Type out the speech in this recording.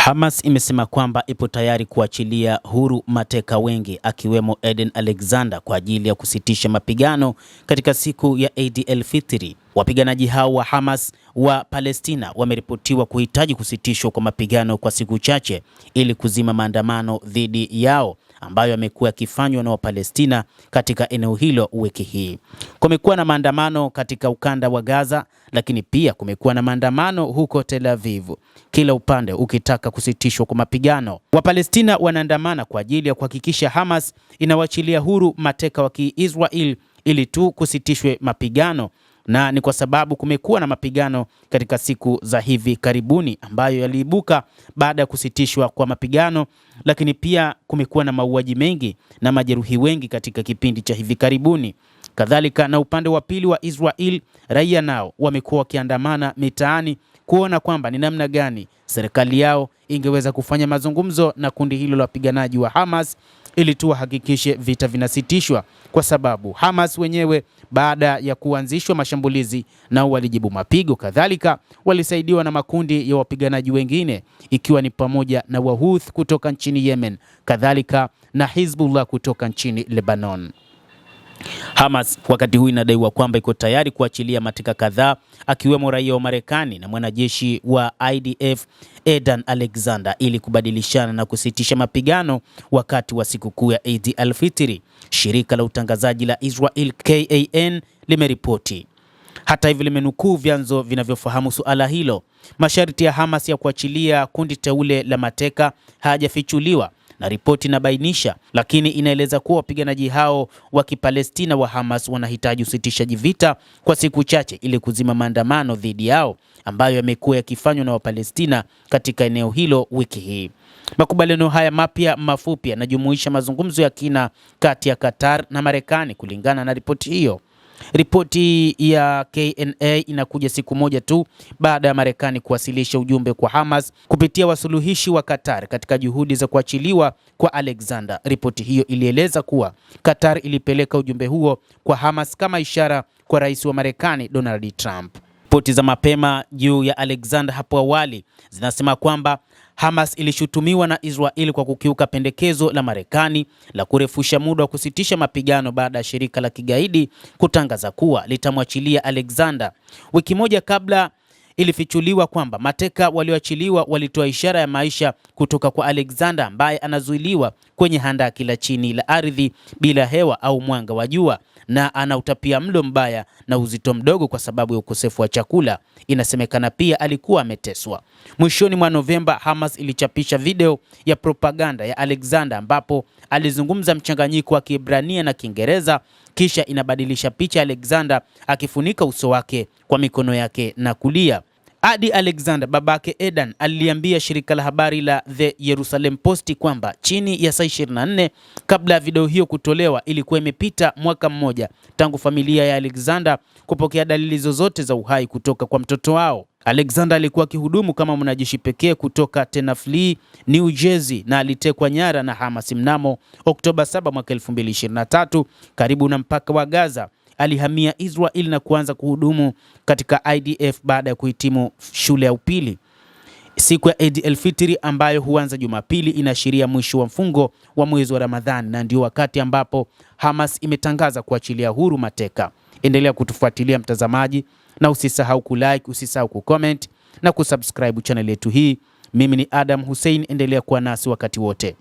Hamas imesema kwamba ipo tayari kuachilia huru mateka wengi akiwemo Eden Alexander kwa ajili ya kusitisha mapigano katika siku ya Eid el-Fitr. Wapiganaji hao wa Hamas wa Palestina wameripotiwa kuhitaji kusitishwa kwa mapigano kwa siku chache ili kuzima maandamano dhidi yao ambayo yamekuwa yakifanywa na Wapalestina katika eneo hilo wiki hii. Kumekuwa na maandamano katika ukanda wa Gaza, lakini pia kumekuwa na maandamano huko Tel Aviv, kila upande ukitaka kusitishwa kwa mapigano. Wapalestina wanaandamana kwa ajili ya kuhakikisha Hamas inawachilia huru mateka wa Kiisrael ili tu kusitishwe mapigano, na ni kwa sababu kumekuwa na mapigano katika siku za hivi karibuni ambayo yaliibuka baada ya kusitishwa kwa mapigano, lakini pia kumekuwa na mauaji mengi na majeruhi wengi katika kipindi cha hivi karibuni. Kadhalika na upande wa pili wa Israel, raia nao wamekuwa wakiandamana mitaani kuona kwamba ni namna gani serikali yao ingeweza kufanya mazungumzo na kundi hilo la wapiganaji wa Hamas ili tu wahakikishe vita vinasitishwa, kwa sababu Hamas wenyewe baada ya kuanzishwa mashambulizi nao walijibu mapigo. Kadhalika walisaidiwa na makundi ya wapiganaji wengine ikiwa ni pamoja na Wahuth kutoka nchini Yemen, kadhalika na Hizbullah kutoka nchini Lebanon. Hamas wakati huu inadaiwa kwamba iko tayari kuachilia mateka kadhaa akiwemo raia wa Marekani na mwanajeshi wa IDF Eden Alexander ili kubadilishana na kusitisha mapigano wakati wa sikukuu ya Eid al-Fitr, shirika la utangazaji la Israel KAN limeripoti. Hata hivyo limenukuu vyanzo vinavyofahamu suala hilo. Masharti ya Hamas ya kuachilia kundi teule la mateka hayajafichuliwa na ripoti inabainisha, lakini inaeleza kuwa wapiganaji hao wa Kipalestina wa Hamas wanahitaji usitishaji vita kwa siku chache ili kuzima maandamano dhidi yao ambayo yamekuwa yakifanywa na Wapalestina katika eneo hilo wiki hii. Makubaliano haya mapya mafupi yanajumuisha mazungumzo ya kina kati ya Qatar na Marekani kulingana na ripoti hiyo. Ripoti ya KNA inakuja siku moja tu baada ya Marekani kuwasilisha ujumbe kwa Hamas kupitia wasuluhishi wa Qatar katika juhudi za kuachiliwa kwa Alexander. Ripoti hiyo ilieleza kuwa Qatar ilipeleka ujumbe huo kwa Hamas kama ishara kwa rais wa Marekani Donald Trump. Ripoti za mapema juu ya Alexander hapo awali zinasema kwamba Hamas ilishutumiwa na Israel kwa kukiuka pendekezo la Marekani la kurefusha muda wa kusitisha mapigano baada ya shirika la kigaidi kutangaza kuwa litamwachilia Alexander. Wiki moja kabla ilifichuliwa kwamba mateka walioachiliwa walitoa ishara ya maisha kutoka kwa Alexander ambaye anazuiliwa kwenye handaki la chini la ardhi bila hewa au mwanga wa jua na ana utapia mlo mbaya na uzito mdogo kwa sababu ya ukosefu wa chakula. Inasemekana pia alikuwa ameteswa. Mwishoni mwa Novemba, Hamas ilichapisha video ya propaganda ya Alexander ambapo alizungumza mchanganyiko wa Kiebrania na Kiingereza, kisha inabadilisha picha ya Alexander akifunika uso wake kwa mikono yake na kulia. Adi Alexander, babake Eden, aliambia shirika la habari la The Jerusalem Post kwamba chini ya saa 24 kabla ya video hiyo kutolewa ilikuwa imepita mwaka mmoja tangu familia ya Alexander kupokea dalili zozote za uhai kutoka kwa mtoto wao. Alexander alikuwa akihudumu kama mwanajeshi pekee kutoka Tenafly, New Jersey, na alitekwa nyara na Hamas mnamo Oktoba 7 mwaka 2023 karibu na mpaka wa Gaza. Alihamia Israel na kuanza kuhudumu katika IDF baada ya kuhitimu shule ya upili. Siku ya Eid el-Fitr ambayo huanza Jumapili inaashiria mwisho wa mfungo wa mwezi wa Ramadhani na ndio wakati ambapo Hamas imetangaza kuachilia huru mateka. Endelea kutufuatilia mtazamaji, na usisahau kulike, usisahau kucomment na kusubscribe channel yetu hii. Mimi ni Adam Hussein, endelea kuwa nasi wakati wote.